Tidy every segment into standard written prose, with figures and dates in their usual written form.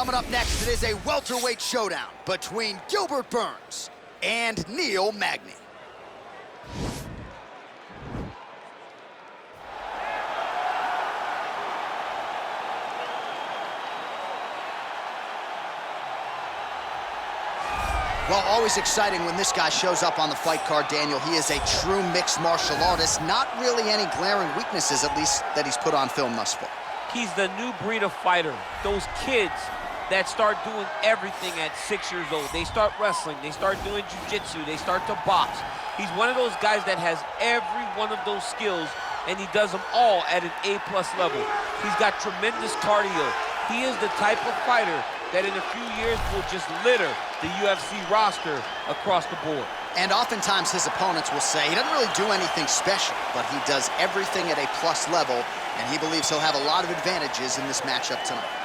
Coming up next, it is a welterweight showdown between Gilbert Burns and Magny. Well, always exciting when this guy shows up on the fight card, Daniel. He is a true mixed martial artist. Not really any glaring weaknesses, at least, that he's put on film thus far. He's the new breed of fighter. Those kids that start doing everything at 6 years old. They start wrestling, they start doing jiu-jitsu, they start to box. He's one of those guys that has every one of those skills, and he does them all at an A+ level. He's got tremendous cardio. He is the type of fighter that in a few years will just litter the UFC roster across the board. And oftentimes his opponents will say he doesn't really do anything special, but he does everything at a plus level, and he believes he'll have a lot of advantages in this matchup tonight.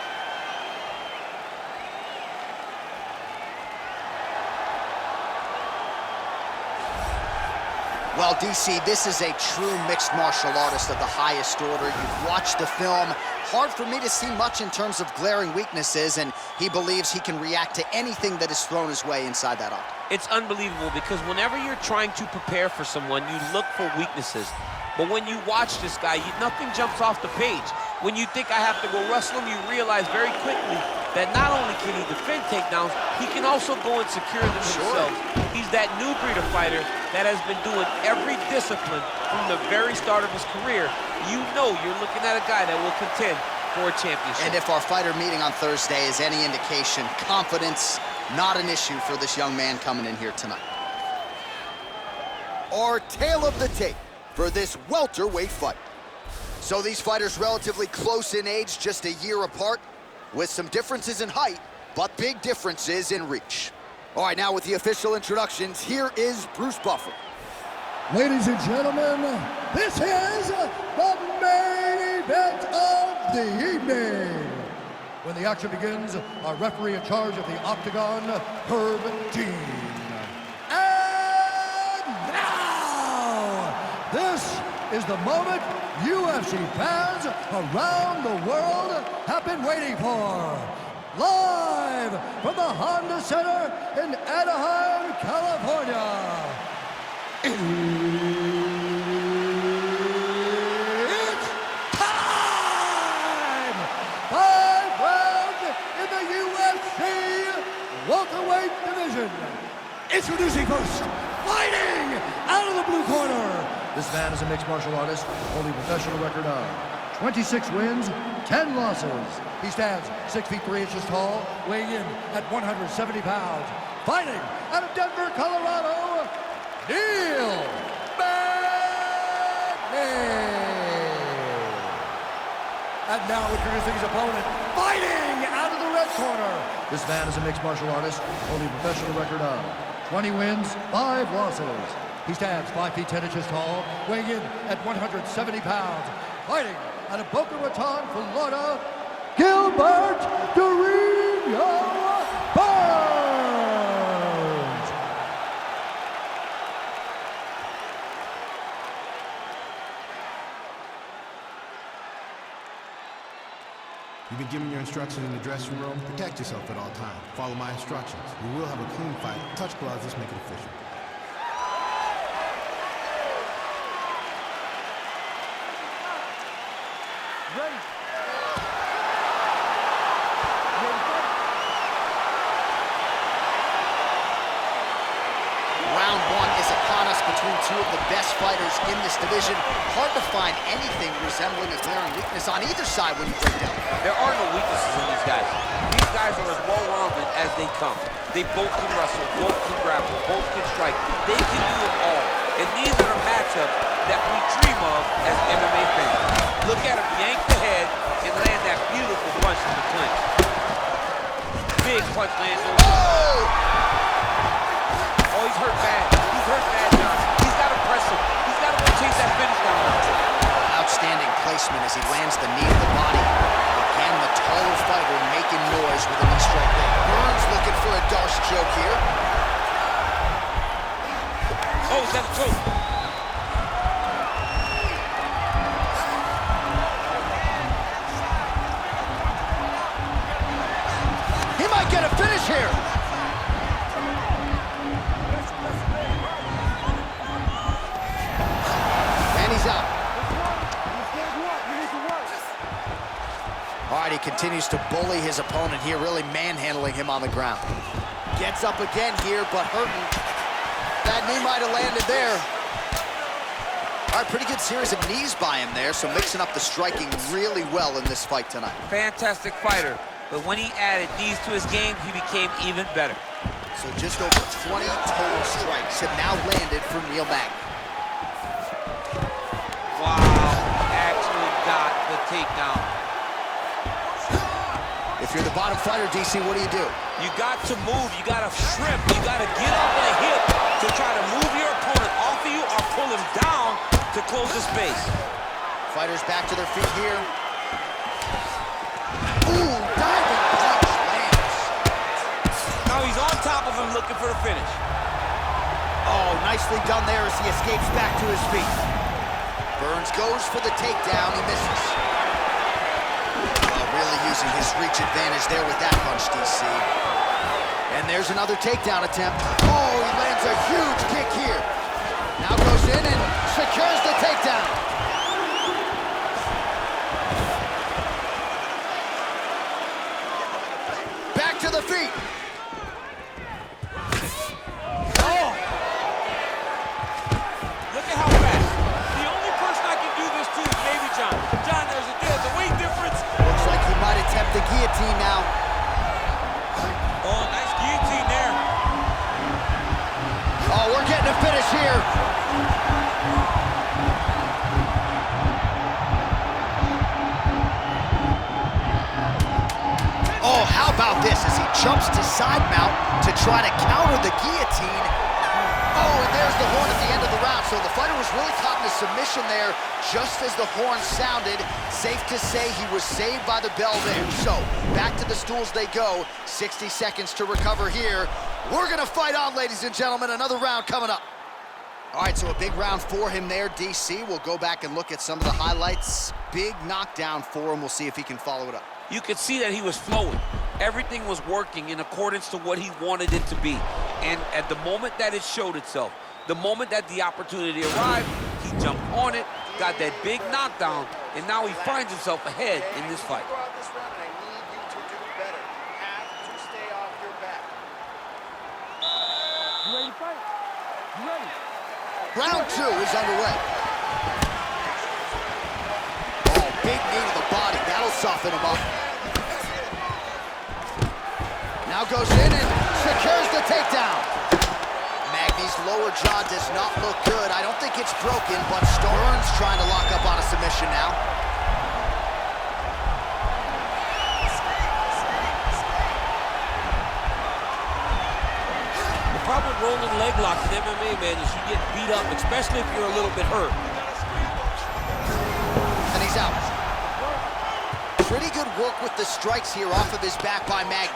Well, DC, this is a true mixed martial artist of the highest order. You've watched the film. Hard for me to see much in terms of glaring weaknesses, and he believes he can react to anything that is thrown his way inside that octagon. It's unbelievable because whenever you're trying to prepare for someone, you look for weaknesses. But when you watch this guy, nothing jumps off the page. When you think I have to go wrestle him, you realize very quickly that not only can he defend takedowns, he can also go and secure them himself. He's that new breed of fighter that has been doing every discipline from the very start of his career. You know you're looking at a guy that will contend for a championship. And if our fighter meeting on Thursday is any indication, confidence not an issue for this young man coming in here tonight. Our tale of the tape for this welterweight fight. So these fighters relatively close in age, just a year apart, with some differences in height, but big differences in reach. All right, now with the official introductions, here is Bruce Buffer. Ladies and gentlemen, this is the main event of the evening. When the action begins, our referee in charge of the Octagon, Herb Dean. And now, this is the moment UFC fans around the world have been waiting for. Live from the Honda Center in Anaheim, California. It's time! 5 rounds in the UFC welterweight division. Introducing first, fighting out of the blue corner. This man is a mixed martial artist, holding a professional record of 26 wins, 10 losses. He stands 6 feet 3 inches tall, weighing in at 170 pounds. Fighting out of Denver, Colorado, Magny. And now introducing his opponent, fighting out of the red corner. This man is a mixed martial artist, holding a professional record of 20 wins, 5 losses. He stands 5 feet 10 inches tall, weighing in at 170 pounds. Fighting out of Boca Raton, Florida, Gilbert Burns. You've been given your instructions in the dressing room. Protect yourself at all times. Follow my instructions. We will have a clean fight. Touch gloves, let's make it official. Ready. Round one is upon us between two of the best fighters in this division. Hard to find anything resembling a glaring weakness on either side when you break down. There are no weaknesses in these guys. These guys are as well-rounded as they come. They both can wrestle, both can grapple, both can strike. They can do it all. And these are the matchups that we dream of as MMA fans. Look at him yank the head and land that beautiful punch in the clinch. Big punch lands over. Oh, he's hurt bad. He's hurt bad, John. He's got to press him. He's got to go chase that finish down. Outstanding placement as he lands the knee to the body. Again, the taller fighter making noise with a knee strike there. Burns looking for a Darce choke here. Oh, is that a choke? get a finish here. And he's out. All right, he continues to bully his opponent here, really manhandling him on the ground. Gets up again here, but hurting. That knee might have landed there. All right, pretty good series of knees by him there, so mixing up the striking really well in this fight tonight. Fantastic fighter, but when he added knees to his game, he became even better. So just over 20 total strikes have now landed for Neil Magny. Wow, actually got the takedown. If you're the bottom fighter, DC, what do? You got to move, you got to shrimp, you got to get up on a hip to try to move your opponent off of you or pull him down to close the space. Fighters back to their feet here. Ooh, diving punch lands. Now he's on top of him looking for the finish. Oh, nicely done there as he escapes back to his feet. Burns goes for the takedown, he misses. Really using his reach advantage there with that punch, DC. And there's another takedown attempt. Oh, he lands a huge kick here. Now goes in and secures the takedown. Back to the feet. Oh! Look at how fast. The only person I can do this to is maybe John. John, there's a weight difference. Looks like he might attempt the guillotine now. Oh, nice guillotine there. Oh, we're getting a finish here. Oh, how about this as he jumps to side mount to try to counter the guillotine. Oh, and there's the horn at the end of the round. So the fighter was really caught in a submission there just as the horn sounded. Safe to say he was saved by the bell there. So back to the stools they go. 60 seconds to recover here. We're gonna fight on, ladies and gentlemen. Another round coming up. All right, so a big round for him there, DC. We'll go back and look at some of the highlights. Big knockdown for him. We'll see if he can follow it up. You could see that he was flowing. Everything was working in accordance to what he wanted it to be. And at the moment that it showed itself, the moment that the opportunity arrived, he jumped on it, got that big knockdown, and now he finds himself ahead in this fight. Round two is underway. Oh, big knee to the body. That'll soften him up. Now goes in and secures the takedown. Magny's lower jaw does not look good. I don't think it's broken, but Burns trying to lock up on a submission now. The problem with rolling leg locks in MMA, man, is you get beat up, especially if you're a little bit hurt. And he's out. Pretty good work with the strikes here off of his back by Magny.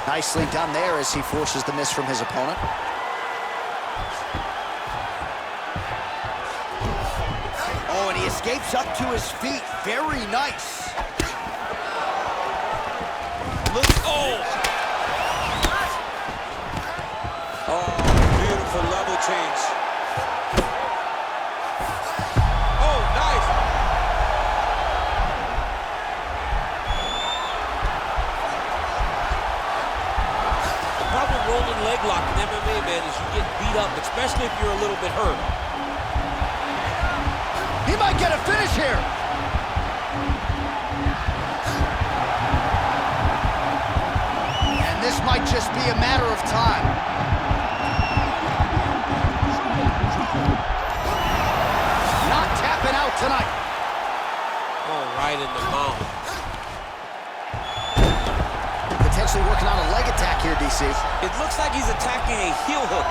Nicely done there as he forces the miss from his opponent. Oh, and he escapes up to his feet. Very nice. Look, oh! Oh, beautiful level change. Oh, nice. The problem with rolling leg lock in MMA, man, is you get beat up, especially if you're a little bit hurt. He might get a finish here. And this might just be a matter of time. Not tapping out tonight. Oh, right in the mouth. Potentially working on a leg attack here, DC. It looks like he's attacking a heel hook.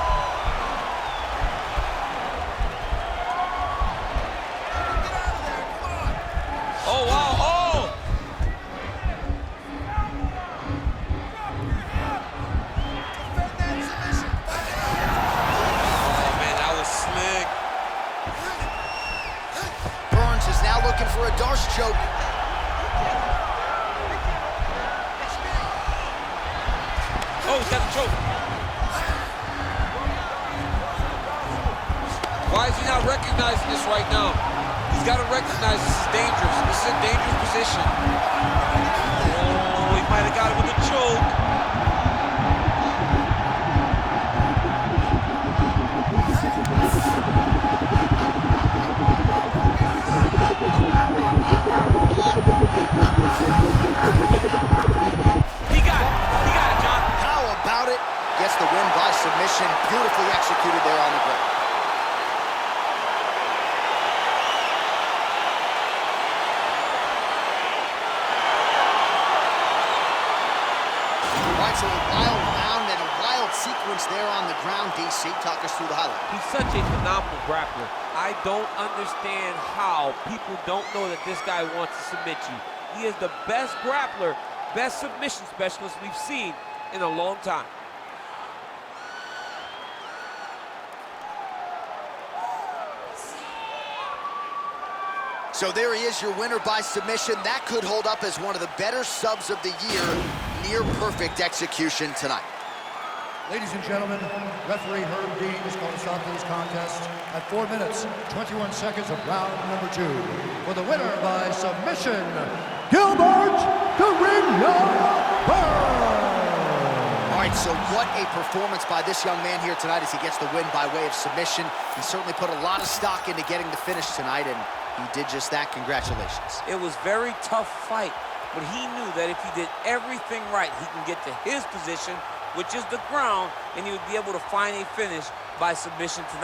Oh, wow, oh! Oh, man, that was slick. Burns is now looking for a Darce choke. Oh, he's got the choke. Why is he not recognizing this right now? He's got to recognize this is dangerous. This is a dangerous position. Oh, he might have got it with a choke. He got it, John. How about it? Gets the win by submission. Beautifully executed there on the ground. All right, so a wild round and a wild sequence there on the ground. DC, talk us through the highlight. He's such a phenomenal grappler. I don't understand how people don't know that this guy wants to submit you. He is the best grappler, best submission specialist we've seen in a long time. So there he is, your winner by submission. That could hold up as one of the better subs of the year. Near perfect execution tonight. Ladies and gentlemen, referee Herb Dean is going to stop this contest at 4 minutes, 21 seconds of round number 2. For the winner by submission, Gilbert the All right, so what a performance by this young man here tonight as he gets the win by way of submission. He certainly put a lot of stock into getting the finish tonight, and he did just that. Congratulations. It was a very tough fight, but he knew that if he did everything right, he can get to his position, which is the ground, and he would be able to find a finish by submission tonight.